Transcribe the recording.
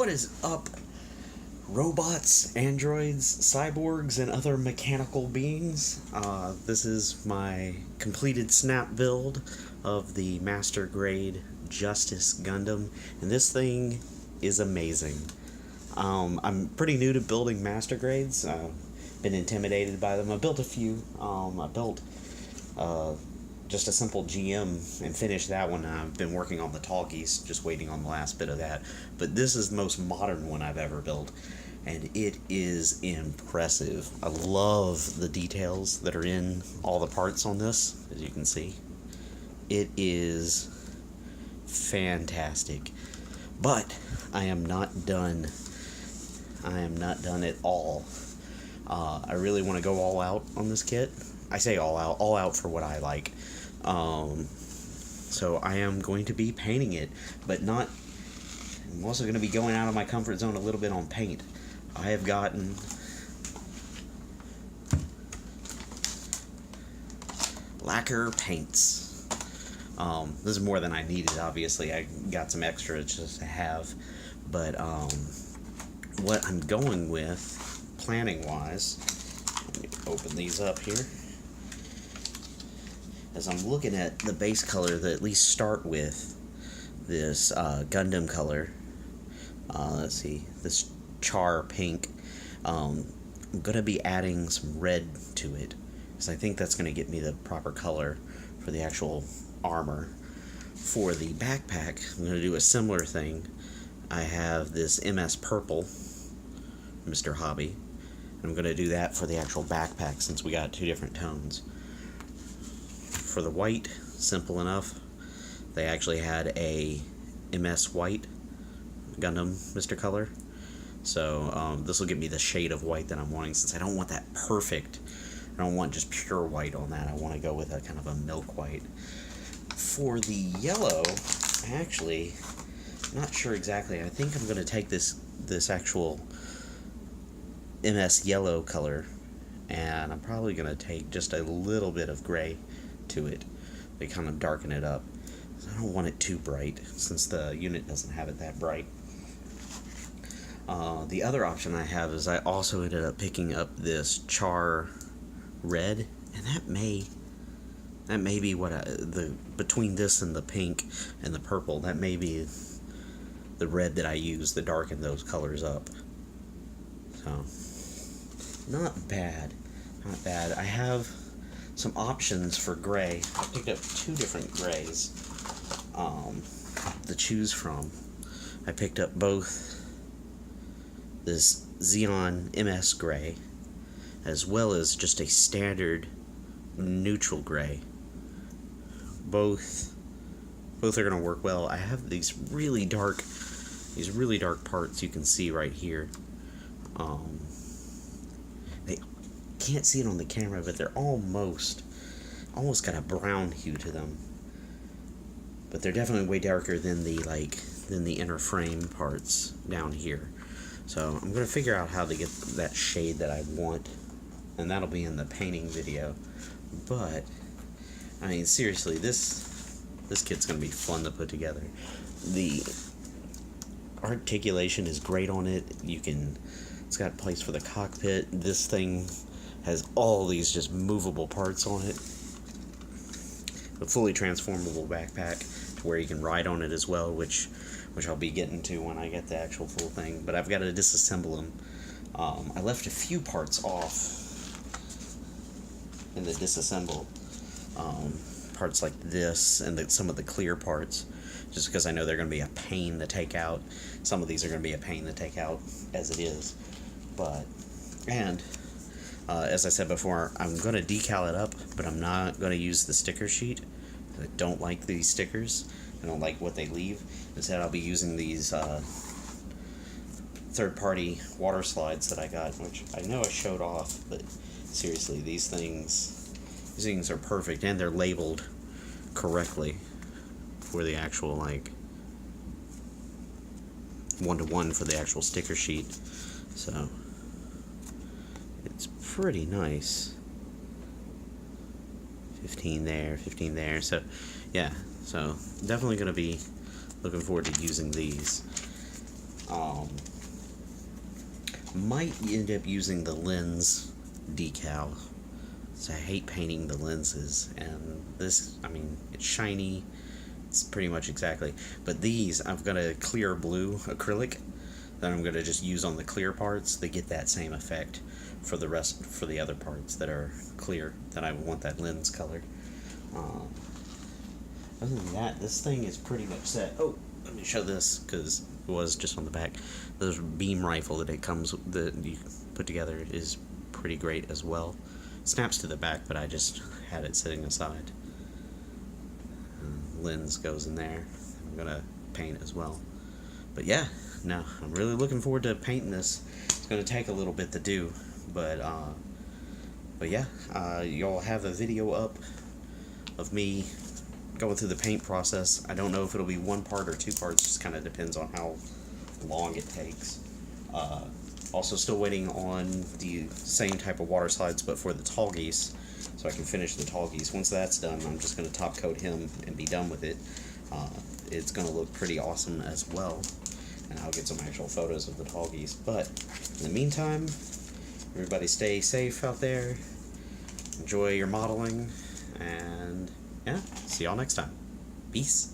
What is up, robots, androids, cyborgs, and other mechanical beings? This is my completed snap build of the Master Grade Justice Gundam, and this thing is amazing. I'm pretty new to building Master Grades. Been intimidated by them. I built a few. I built just a simple GM and finished that one. I've been working on the talkies, just waiting on the last bit of that. But this is the most modern one I've ever built, and it is impressive. I love the details that are in all the parts on this, as you can see. It is fantastic. But I am not done. I am not done at all. I really want to go all out on this kit. I say all out for what I like. So I am going to be painting it, but not. I'm also going to be going out of my comfort zone a little bit on paint. I have gotten lacquer paints. This is more than I needed, obviously. I got some extra just to have, but what I'm going with, planning wise, let me open these up here. As I'm looking at the base color that at least start with this Gundam color, let's see, this char pink, I'm going to be adding some red to it, because I think that's going to get me the proper color for the actual armor. For the backpack, I'm going to do a similar thing. I have this MS Purple, Mr. Hobby, and I'm going to do that for the actual backpack since we got two different tones. For the white, simple enough. They actually had a MS White Gundam Mr. Color. So this will give me the shade of white that I'm wanting, since I don't want that perfect. I don't want just pure white on that. I want to go with a kind of a milk white. For the yellow, actually, not sure exactly. I think I'm going to take this actual MS yellow color, and I'm probably going to take just a little bit of gray to it. They kind of darken it up. I don't want it too bright, since the unit doesn't have it that bright. The other option I have is I also ended up picking up this char red, and that may be what between this and the pink and the purple, that may be the red that I use to darken those colors up. So not bad, not bad. I have some options for gray. I picked up two different grays to choose from. I picked up both this Xeon MS gray as well as just a standard neutral gray. Both are going to work well. I have these really dark parts you can see right here. They can't see it on the camera, but they're almost got a brown hue to them. But they're definitely way darker than the inner frame parts down here. So I'm going to figure out how to get that shade that I want, and that'll be in the painting video. But I mean, seriously, this kit's going to be fun to put together. The articulation is great on it. It's got a place for the cockpit. This thing has all these just movable parts on it. A fully transformable backpack to where you can ride on it as well, which I'll be getting to when I get the actual full thing. But I've got to disassemble them. I left a few parts off in the disassemble. Parts like this and some of the clear parts, just because I know they're going to be a pain to take out. Some of these are going to be a pain to take out as it is. But, and as I said before, I'm going to decal it up, but I'm not going to use the sticker sheet. I don't like these stickers. I don't like what they leave. Instead, I'll be using these third-party water slides that I got, which I know I showed off, but seriously, these things are perfect, and they're labeled correctly for the actual, like, one-to-one for the actual sticker sheet. So it's pretty nice. 15 there, 15 there. So yeah, so definitely going to be looking forward to using these. Might end up using the lens decal. So I hate painting the lenses, and this, I mean, it's shiny. It's pretty much exactly. But these, I've got a clear blue acrylic that I'm going to just use on the clear parts. They get that same effect for the rest, for the other parts that are clear, that I want that lens color. Other than that, this thing is pretty much set. Oh, let me show this, because it was just on the back. The beam rifle that it comes, that you put together, is pretty great as well. It snaps to the back, but I just had it sitting aside. Lens goes in there. I'm gonna paint as well. But yeah, no, I'm really looking forward to painting this. It's gonna take a little bit to do, but yeah, y'all have a video up of me going through the paint process. I don't know if it'll be one part or two parts, just kind of depends on how long it takes. Also still waiting on the same type of water slides, but for the tall geese, so I can finish the tall geese. Once that's done, I'm just going to top coat him and be done with it. It's going to look pretty awesome as well, and I'll get some actual photos of the tall geese. But in the meantime, everybody stay safe out there, enjoy your modeling, and yeah, see y'all next time. Peace.